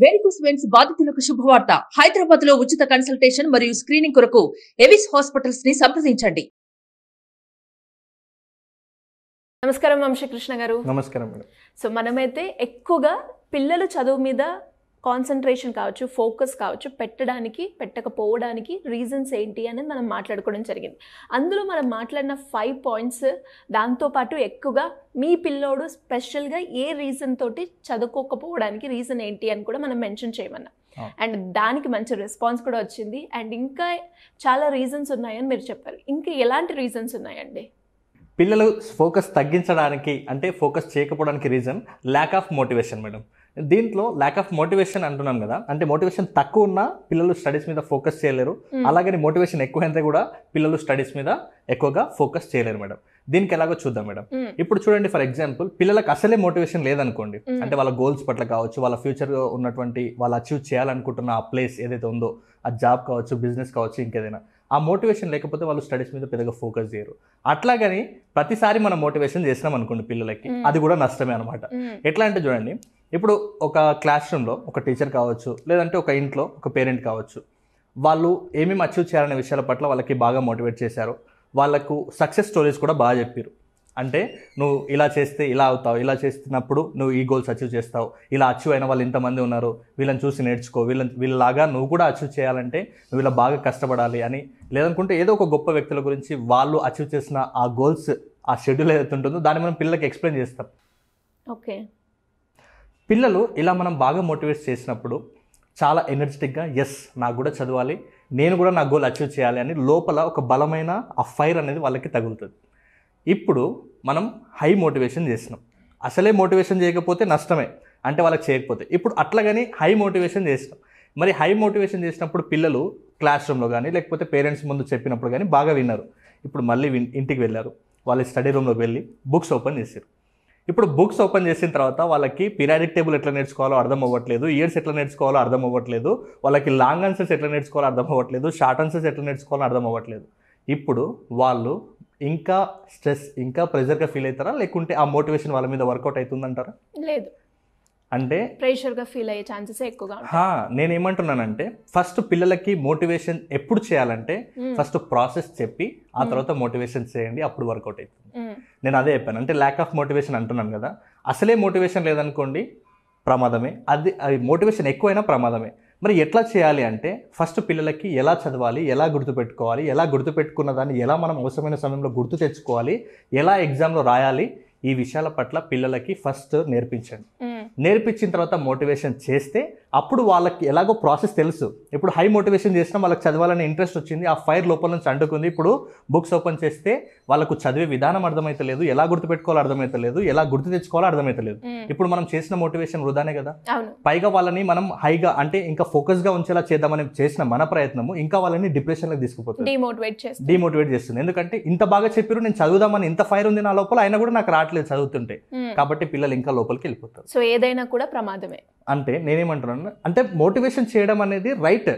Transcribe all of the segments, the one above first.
Varicose veins బాధితులకు శుభవార్త. హైదరాబాద్ లో ఉచిత కన్సల్టేషన్ మరియు స్క్రీనింగ్ కొరకు ఎవిస్ హాస్పిటల్స్ ని సంప్రదించండి. నమస్కారం వంశీకృష్ణ గారు. నమస్కారం మేడం. సో మనమైతే ఎక్కువగా పిల్లలు చదువు మీద కాన్సన్ట్రేషన్ కావచ్చు, ఫోకస్ కావచ్చు పెట్టకపోవడానికి రీజన్స్ ఏంటి అనేది మనం మాట్లాడుకోవడం జరిగింది. అందులో మనం మాట్లాడిన 5 పాయింట్స్ దాంతోపాటు ఎక్కువగా మీ పిల్లోడు స్పెషల్గా ఏ రీజన్ తోటి చదువుకోకపోవడానికి రీజన్ ఏంటి అని కూడా మనం మెన్షన్ చేయమన్నా. అండ్ దానికి మంచి రెస్పాన్స్ కూడా వచ్చింది. అండ్ ఇంకా చాలా రీజన్స్ ఉన్నాయని మీరు చెప్పారు. ఇంకా ఎలాంటి రీజన్స్ ఉన్నాయండి? పిల్లలు ఫోకస్ తగ్గించడానికి అంటే ఫోకస్ చేయకపోవడానికి reason lack of motivation madam. దీంట్లో ల్యాక్ ఆఫ్ మోటివేషన్ అంటున్నాం కదా, అంటే మోటివేషన్ తక్కువ ఉన్నా పిల్లలు స్టడీస్ మీద ఫోకస్ చేయలేరు, అలాగని మోటివేషన్ ఎక్కువైతే కూడా పిల్లలు స్టడీస్ మీద ఎక్కువగా ఫోకస్ చేయలేరు మేడం. దీనికి ఎలాగో చూద్దాం మేడం. ఇప్పుడు చూడండి, ఫర్ ఎగ్జాంపుల్ పిల్లలకు అసలే మోటివేషన్ లేదనుకోండి, అంటే వాళ్ళ గోల్స్ పట్ల కావచ్చు, వాళ్ళ ఫ్యూచర్ ఉన్నటువంటి వాళ్ళు అచీవ్ చేయాలనుకుంటున్న ఆ ప్లేస్ ఏదైతే ఉందో, ఆ జాబ్ కావచ్చు, బిజినెస్ కావచ్చు, ఇంకేదైనా ఆ మోటివేషన్ లేకపోతే వాళ్ళు స్టడీస్ మీద పెద్దగా ఫోకస్ చేయరు. అట్లాగని ప్రతిసారి మనం మోటివేషన్ చేసినాం అనుకోండి పిల్లలకి, అది కూడా నష్టమే అనమాట. ఎట్లా అంటే చూడండి, ఇప్పుడు ఒక క్లాస్ రూమ్లో ఒక టీచర్ కావచ్చు, లేదంటే ఒక ఇంట్లో ఒక పేరెంట్ కావచ్చు, వాళ్ళు ఏమేమి అచీవ్ చేయాలనే విషయాల పట్ల వాళ్ళకి బాగా మోటివేట్ చేశారు, వాళ్ళకు సక్సెస్ స్టోరీస్ కూడా బాగా చెప్పారు. అంటే నువ్వు ఇలా చేస్తే ఇలా అవుతావు, ఇలా చేస్తున్నప్పుడు నువ్వు ఈ గోల్స్ అచీవ్ చేస్తావు, ఇలా అచీవ్ అయిన వాళ్ళు ఇంతమంది ఉన్నారు, వీళ్ళని చూసి నేర్చుకో, వీళ్ళలాగా నువ్వు కూడా అచీవ్ చేయాలంటే నువ్వు ఇలా బాగా కష్టపడాలి అని, లేదనుకుంటే ఏదో ఒక గొప్ప వ్యక్తుల గురించి వాళ్ళు అచీవ్ చేసిన ఆ గోల్స్, ఆ షెడ్యూల్ ఏదైతే ఉంటుందో దాన్ని మనం పిల్లలకి ఎక్స్ప్లెయిన్ చేస్తాం. ఓకే, పిల్లలు ఇలా మనం బాగా మోటివేట్ చేసినప్పుడు చాలా ఎనర్జెటిక్గా ఎస్ నాకు కూడా చదవాలి, నేను కూడా నా గోల్ అచీవ్ చేయాలి అని లోపల ఒక బలమైన ఆ ఫైర్ అనేది వాళ్ళకి తగులుతుంది. ఇప్పుడు మనం హై మోటివేషన్ చేసినాం, అసలే మోటివేషన్ చేయకపోతే నష్టమే, అంటే వాళ్ళకి చేయకపోతే. ఇప్పుడు అట్లాగని హై మోటివేషన్ చేసినాం. మరి హై మోటివేషన్ చేసినప్పుడు పిల్లలు క్లాస్ రూమ్లో కానీ లేకపోతే పేరెంట్స్ ముందు చెప్పినప్పుడు కానీ బాగా విన్నారు. ఇప్పుడు మళ్ళీ ఇంటికి వెళ్ళారు, వాళ్ళ స్టడీ రూమ్లోకి వెళ్ళి బుక్స్ ఓపెన్ చేశారు. ఇప్పుడు బుక్స్ ఓపెన్ చేసిన తర్వాత వాళ్ళకి పీరియాడిక్ టేబుల్ ఎట్లా నేర్చుకోవాలో అర్థం అవ్వట్లేదు, ఇయర్స్ ఎట్లా నేర్చుకోవాలో అర్థం అవ్వట్లేదు, వాళ్ళకి లాంగ్ ఆన్సర్స్ ఎట్లా నేర్చుకోవాలో అర్థం అవ్వట్లేదు, షార్ట్ ఆన్సర్స్ ఎట్లా నేర్చుకోవాలో అర్థం అవ్వట్లేదు. ఇప్పుడు వాళ్ళు ఇంకా స్ట్రెస్, ఇంకా ప్రెషర్గా ఫీల్ అవుతారా, లేకుంటే ఆ మోటివేషన్ వాళ్ళ మీద వర్కౌట్ అవుతుందంటారా? లేదు, అంటే ప్రెషర్గా ఫీల్ అయ్యే ఛాన్సెస్ ఎక్కువగా. నేనేమంటున్నానంటే ఫస్ట్ పిల్లలకి మోటివేషన్ ఎప్పుడు చేయాలంటే ఫస్ట్ ప్రాసెస్ చెప్పి ఆ తర్వాత మోటివేషన్ చేయండి, అప్పుడు వర్కౌట్ అవుతుంది. నేను అదే చెప్పాను, అంటే ల్యాక్ ఆఫ్ మోటివేషన్ అంటున్నాను కదా, అసలే మోటివేషన్ లేదనుకోండి ప్రమాదమే, అది మోటివేషన్ ఎక్కువైనా ప్రమాదమే. మరి ఎట్లా చేయాలి అంటే ఫస్ట్ పిల్లలకి ఎలా చదవాలి, ఎలా గుర్తుపెట్టుకోవాలి, ఎలా గుర్తుపెట్టుకున్న దాన్ని ఎలా మనం అవసరమైన సమయంలో గుర్తు తెచ్చుకోవాలి, ఎలా ఎగ్జామ్లో రాయాలి, ఈ విషయాల పట్ల పిల్లలకి ఫస్ట్ నేర్పించండి. నేర్పించిన తర్వాత మోటివేషన్ చేస్తే అప్పుడు వాళ్ళకి ఎలాగో ప్రాసెస్ తెలుసు. ఇప్పుడు హై మోటివేషన్ చేసినా వాళ్ళకి చదవాలనే ఇంట్రెస్ట్ వచ్చింది, ఆ ఫైర్ లోపల నుంచి అంటుకుంది. ఇప్పుడు బుక్స్ ఓపెన్ చేస్తే వాళ్ళకు చదివే విధానం అర్థమైతలేదు, ఎలా గుర్తుపెట్టుకోవాలో అర్థమైతలేదు, ఎలా గుర్తు తెచ్చుకోవాలో అర్థమైతలేదు. ఇప్పుడు మనం చేసిన మోటివేషన్ వృధానే కదా. పైగా వాళ్ళని మనం హైగా అంటే ఇంకా ఫోకస్గా ఉంచేలా చేద్దామని చేసిన మన ప్రయత్నము ఇంకా వాళ్ళని డిప్రెషన్లోకి తీసుకుపోతుంది, డిమోటివేట్ చేస్తుంది. ఎందుకంటే ఇంత బాగా చెప్పారు, నేను చదువుదామని ఇంత ఫైర్ ఉంది నా లోపల, అయినా కూడా నాకు రావట్లేదు చదువుతుంటే, కాబట్టి పిల్లలు ఇంకా లోపలికి వెళ్ళిపోతారు. సో ఏదైనా కూడా ప్రమాదమే. అంటే నేనేమంటున్నాను అంటే మోటివేషన్ చేయడం అనేది రైట్,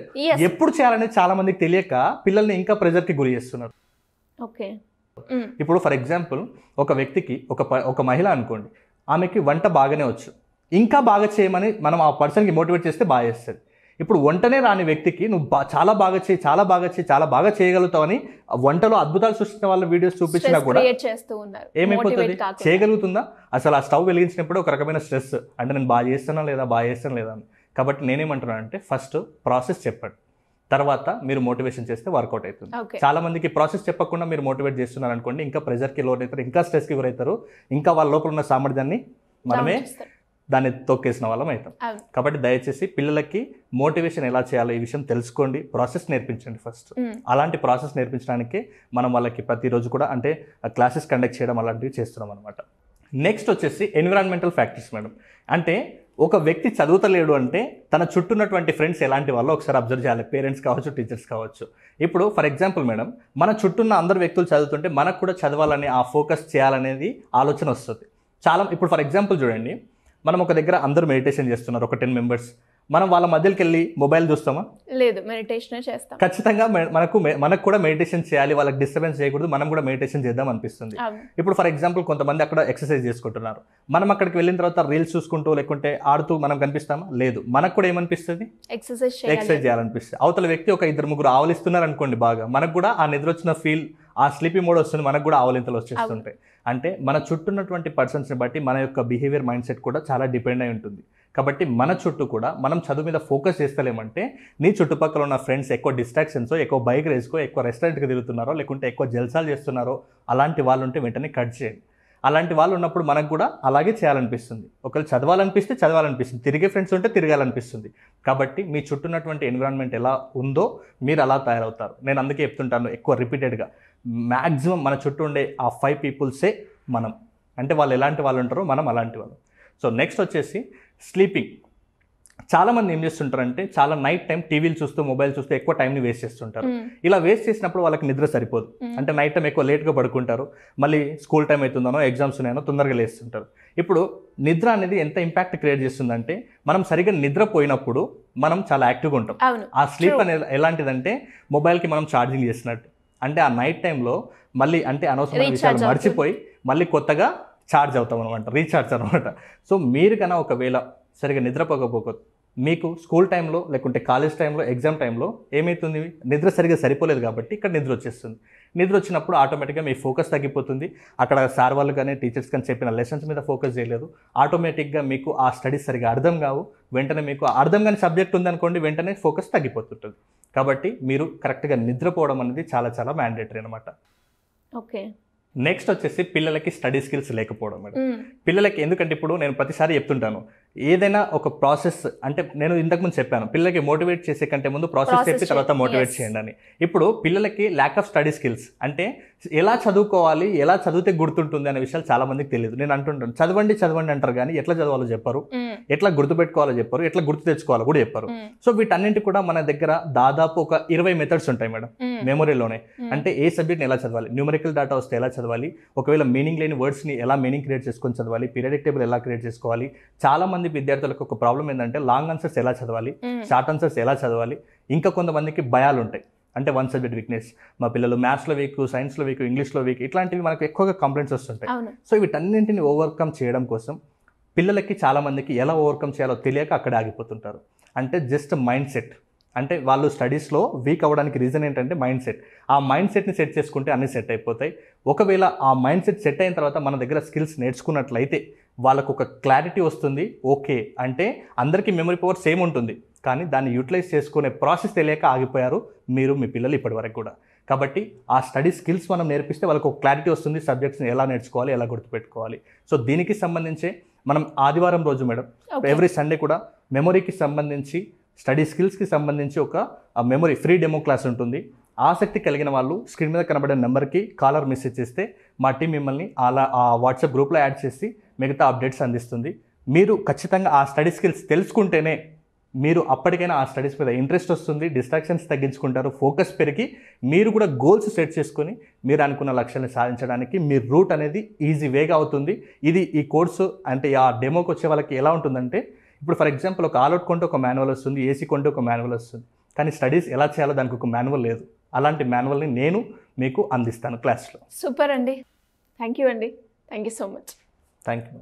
ఎప్పుడు చేయాలనేది చాలా మందికి తెలియక పిల్లల్ని ఇంకా ప్రెజర్కి గురి చేస్తున్నారు. ఓకే, ఇప్పుడు ఫర్ ఎగ్జాంపుల్ ఒక వ్యక్తికి ఒక మహిళ అనుకోండి, ఆమెకి వంట బాగానే వచ్చు, ఇంకా బాగా చేయమని మనం ఆ పర్సన్కి మోటివేట్ చేస్తే బాగా చేస్తుంది. ఇప్పుడు వంటనే రాని వ్యక్తికి నువ్వు చాలా బాగా చేయి, చాలా బాగా చేయి, చాలా బాగా చేయగలుగుతావని వంటలో అద్భుతాలు సృష్టించిన వాళ్ళ వీడియోస్ చూపించినా కూడా ఏమైపోతుంది, చేయగలుగుతుందా? అసలు ఆ స్టవ్ వెలిగించినప్పుడు ఒక రకమైన స్ట్రెస్, అంటే నేను బాగా చేస్తానా లేదా అని. కాబట్టి నేనేమంటున్నాను అంటే ఫస్ట్ ప్రాసెస్ చెప్పండి, తర్వాత మీరు మోటివేషన్ చేస్తే వర్కౌట్ అవుతుంది. చాలా మందికి ప్రాసెస్ చెప్పకుండా మీరు మోటివేట్ చేస్తున్నారు అనుకోండి, ఇంకా ప్రెజర్కి లోన్ అవుతారు, ఇంకా స్ట్రెస్కి గురవుతారు, ఇంకా వాళ్ళ లోపల ఉన్న సామర్థ్యాన్ని మనమే దాన్ని తొక్కేసిన వాళ్ళం అవుతాం. కాబట్టి దయచేసి పిల్లలకి మోటివేషన్ ఎలా చేయాలో ఈ విషయం తెలుసుకోండి, ప్రాసెస్ నేర్పించండి ఫస్ట్. అలాంటి ప్రాసెస్ నేర్పించడానికి మనం వాళ్ళకి ప్రతిరోజు కూడా అంటే క్లాసెస్ కండక్ట్ చేయడం అలాంటివి చేస్తున్నాం అనమాట. నెక్స్ట్ వచ్చేసి ఎన్విరాన్మెంటల్ ఫ్యాక్టర్స్ మేడం. అంటే ఒక వ్యక్తి చదువుతలేడు అంటే తన చుట్టూ ఉన్నటువంటి ఫ్రెండ్స్ ఎలాంటి వాళ్ళో ఒకసారి అబ్జర్వ్ చేయాలి, పేరెంట్స్ కావచ్చు, టీచర్స్ కావచ్చు. ఇప్పుడు ఫర్ ఎగ్జాంపుల్ మేడం, మన చుట్టూ ఉన్న అందరు వ్యక్తులు చదువుతుంటే మనకు కూడా చదవాలని, ఆ ఫోకస్ చేయాలనేది ఆలోచన వస్తుంది చాలా. ఇప్పుడు ఫర్ ఎగ్జాంపుల్ చూడండి, మనం ఒక దగ్గర అందరూ మెడిటేషన్ చేస్తున్నారు, ఒక 10 మెంబర్స్, మనం వాళ్ళ మధ్యలోకి వెళ్ళి మొబైల్ చూస్తామా? లేదు, మెడిటేషన్ చేస్తాం. ఖచ్చితంగా మనకు కూడా మెడిటేషన్ చేయాలి, వాళ్ళకి డిస్టర్బెన్స్ చేయకూడదు, మనం కూడా మెడిటేషన్ చేద్దాం అనిపిస్తుంది. ఇప్పుడు ఫర్ ఎగ్జాంపుల్ కొంతమంది అక్కడ ఎక్సర్సైజ్ చేసుకుంటున్నారు, మనం అక్కడికి వెళ్ళిన తర్వాత రీల్స్ చూసుకుంటూ లేకుంటే ఆడుతూ మనం కనిపిస్తామా? లేదు. మనకు కూడా ఏమనిపిస్తుంది? ఎక్సర్సైజ్ చేయాలనిపిస్తుంది. అవతల వ్యక్తి ఒక 2-3 ఆవలిస్తున్నారు అనుకోండి, బాగా మనకు కూడా ఆ నిద్ర వచ్చిన ఫీల్, ఆ స్లీపీ మోడ్ వస్తుంది, మనకు కూడా ఆవలింతలు వచ్చేస్తుంటాయి. అంటే మన చుట్టూ ఉన్నటువంటి పర్సన్స్ని బట్టి మన యొక్క బిహేవియర్, మైండ్ సెట్ కూడా చాలా డిపెండ్ అయి ఉంటుంది. కాబట్టి మన చుట్టూ కూడా మనం చదువు మీద ఫోకస్ చేస్తలేమంటే, నీ చుట్టుపక్కల ఉన్న ఫ్రెండ్స్ ఎక్కువ డిస్ట్రాక్షన్స్, ఎక్కువ బైక్ రేసుకో, ఎక్కువ రెస్టారెంట్కి తిరుగుతున్నారో, లేకుంటే ఎక్కువ జల్సాలు చేస్తున్నారో, అలాంటి వాళ్ళు ఉంటే వెంటనే కట్ చేయండి. అలాంటి వాళ్ళు ఉన్నప్పుడు మనకు కూడా అలాగే చేయాలనిపిస్తుంది. ఒకవేళ చదవాలనిపిస్తుంది, తిరిగే ఫ్రెండ్స్ ఉంటే తిరగాలనిపిస్తుంది. కాబట్టి మీ చుట్టూ ఉన్నటువంటి ఎన్విరాన్మెంట్ ఎలా ఉందో మీరు అలా తయారవుతారు. నేను అందుకే చెప్తుంటాను ఎక్కువ రిపీటెడ్గా, మ్యాక్సిమం మన చుట్టూ ఉండే ఆ 5 పీపుల్సే మనం. అంటే వాళ్ళు ఎలాంటి వాళ్ళు ఉంటారో మనం అలాంటి వాళ్ళు. సో నెక్స్ట్ వచ్చేసి స్లీపింగ్. చాలామంది ఏం చేస్తుంటారంటే, చాలా నైట్ టైం టీవీలు చూస్తూ, మొబైల్ చూస్తూ ఎక్కువ టైంని వేస్ట్ చేస్తుంటారు. ఇలా వేస్ట్ చేసినప్పుడు వాళ్ళకి నిద్ర సరిపోదు. అంటే నైట్ టైం ఎక్కువ లేట్గా పడుకుంటారు, మళ్ళీ స్కూల్ టైం అవుతుందనో, ఎగ్జామ్స్ ఉన్నాయనో తొందరగా లేస్తుంటారు. ఇప్పుడు నిద్ర అనేది ఎంత ఇంపాక్ట్ క్రియేట్ చేస్తుందంటే, మనం సరిగ్గా నిద్రపోయినప్పుడు మనం చాలా యాక్టివ్గా ఉంటాం. ఆ స్లీప్ అనేది ఎలాంటిదంటే, మొబైల్కి మనం ఛార్జింగ్ చేసినట్టు. అంటే ఆ నైట్ టైంలో మళ్ళీ అంటే అనవసరమైన విషయాలు మర్చిపోయి మళ్ళీ కొత్తగా ఛార్జ్ అవుతాం అనమాట, రీఛార్జ్ అనమాట. సో మీరు కన్నా ఒకవేళ సరిగా నిద్రపోకపోతే, మీకు స్కూల్ టైంలో లేకుంటే కాలేజ్ టైంలో, ఎగ్జామ్ టైంలో ఏమవుతుంది, నిద్ర సరిగా సరిపోలేదు కాబట్టి ఇక్కడ నిద్ర వచ్చేస్తుంది. నిద్ర వచ్చినప్పుడు ఆటోమేటిక్గా మీ ఫోకస్ తగ్గిపోతుంది. అక్కడ సార్ వాళ్ళు కానీ టీచర్స్ కానీ చెప్పిన లెసన్స్ మీద ఫోకస్ చేయలేదు. ఆటోమేటిక్గా మీకు ఆ స్టడీస్ సరిగా అర్థం కావు. వెంటనే మీకు అర్థం కాని సబ్జెక్ట్ ఉందనుకోండి, వెంటనే ఫోకస్ తగ్గిపోతుంటుంది. కాబట్టి మీరు కరెక్ట్గా నిద్రపోవడం అనేది చాలా చాలా మ్యాండేటరీ అనమాట. ఓకే. నెక్స్ట్ వచ్చేసి పిల్లలకి స్టడీ స్కిల్స్ లేకపోవడం మేడం. పిల్లలకి ఎందుకంటే ఇప్పుడు నేను ప్రతిసారి చెప్తుంటాను, ఏదైనా ఒక ప్రాసెస్ అంటే నేను ఇంతకుముందు చెప్పాను, పిల్లలకి మోటివేట్ చేసే కంటే ముందు ప్రాసెస్ చెప్పి తర్వాత మోటివేట్ చేయండి అని. ఇప్పుడు పిల్లలకి ల్యాక్ ఆఫ్ స్టడీ స్కిల్స్ అంటే ఎలా చదువుకోవాలి, ఎలా చదివితే గుర్తుంటుంది అనే విషయాలు చాలా మందికి తెలియదు. నేను అంటుంటాను, చదవండి అంటారు కానీ ఎట్లా చదవాలో చెప్పరు, ఎట్లా గుర్తుపెట్టుకోవాలో చెప్పరు, ఎట్లా గుర్తు తెచ్చుకోవాలో కూడా చెప్పరు. సో వీటన్నింటి కూడా మన దగ్గర దాదాపు ఒక 20 మెథడ్స్ ఉంటాయి మేడం మెమొరీలోనే. అంటే ఏ సబ్జెక్ట్ని ఎలా చదవాలి, న్యూమరికల్ డేటా వస్తే ఎలా చదవాలి, ఒకవేళ మీనింగ్ లేని వర్డ్స్ని ఎలా మీనింగ్ క్రియేట్ చేసుకొని చదవాలి, పీరియాడిక్ టేబుల్ ఎలా క్రియేట్ చేసుకోవాలి. చాలా మంది విద్యార్థులకు ఒక ప్రాబ్లం ఏంటంటే లాంగ్ ఆన్సర్స్ ఎలా చదవాలి, షార్ట్ ఆన్సర్స్ ఎలా చదవాలి. ఇంకా కొంతమందికి భయాలు ఉంటాయి, అంటే 1 సబ్జెక్ట్ వీక్నెస్, మా పిల్లలు మ్యాథ్స్లో వీక్, సైన్స్లో వీక్, ఇంగ్లీష్లో వీక్, ఇట్లాంటివి మనకు ఎక్కువగా కంప్లైంట్స్ వస్తుంటాయి. సో వీటన్నింటిని ఓవర్కమ్ చేయడం కోసం పిల్లలకి చాలా మందికి ఎలా ఓవర్కమ్ చేయాలో తెలియక అక్కడే ఆగిపోతుంటారు. అంటే జస్ట్ మైండ్ సెట్, అంటే వాళ్ళు స్టడీస్లో వీక్ అవ్వడానికి రీజన్ ఏంటంటే మైండ్ సెట్. ఆ మైండ్ సెట్ని సెట్ చేసుకుంటే అన్నీ సెట్ అయిపోతాయి. ఒకవేళ ఆ మైండ్ సెట్ అయిన తర్వాత మన దగ్గర స్కిల్స్ నేర్చుకున్నట్లయితే వాళ్ళకు ఒక క్లారిటీ వస్తుంది. ఓకే, అంటే అందరికీ మెమరీ పవర్ సేమ్ ఉంటుంది, కానీ దాన్ని యూటిలైజ్ చేసుకునే ప్రాసెస్ తెలియక ఆగిపోయారు మీరు, మీ పిల్లలు ఇప్పటి వరకు కూడా. కాబట్టి ఆ స్టడీ స్కిల్స్ మనం నేర్పిస్తే వాళ్ళకు ఒక క్లారిటీ వస్తుంది, సబ్జెక్ట్స్ని ఎలా నేర్చుకోవాలి, ఎలా గుర్తుపెట్టుకోవాలి. సో దీనికి సంబంధించి మనం ఆదివారం రోజు మేడం, ఎవ్రీ సండే కూడా మెమొరీకి సంబంధించి, స్టడీ స్కిల్స్కి సంబంధించి ఒక మెమొరీ ఫ్రీ డెమో క్లాస్ ఉంటుంది. ఆసక్తి కలిగిన వాళ్ళు స్క్రీన్ మీద కనబడే నెంబర్కి కాలర్ మెసేజ్ చేస్తే మా టీం మిమ్మల్ని అలా ఆ వాట్సాప్ గ్రూప్లో యాడ్ చేసి మిగతా అప్డేట్స్ అందిస్తుంది. మీరు ఖచ్చితంగా ఆ స్టడీ స్కిల్స్ తెలుసుకుంటేనే మీరు అప్పటికైనా ఆ స్టడీస్ మీద ఇంట్రెస్ట్ వస్తుంది, డిస్ట్రాక్షన్స్ తగ్గించుకుంటారు, ఫోకస్ పెరిగి మీరు కూడా గోల్స్ సెట్ చేసుకొని మీరు అనుకున్న లక్ష్యాన్ని సాధించడానికి మీ రూట్ అనేది ఈజీ వేగా అవుతుంది. ఇది ఈ కోర్సు అంటే ఆ డెమోకి వచ్చే వాళ్ళకి ఎలా ఉంటుందంటే, ఇప్పుడు ఫర్ ఎగ్జాంపుల్ ఒక ఆల్ అవుట్ కొంటే ఒక మాన్యువల్ వస్తుంది, ఏసీ కొంటే ఒక మాన్యువల్ వస్తుంది, కానీ స్టడీస్ ఎలా చేయాలో దానికి ఒక మాన్యువల్ లేదు. అలాంటి మాన్యువల్ని నేను మీకు అందిస్తాను క్లాస్లో. సూపర్ అండి, థ్యాంక్ యూ అండి, thank you so much. Thank you.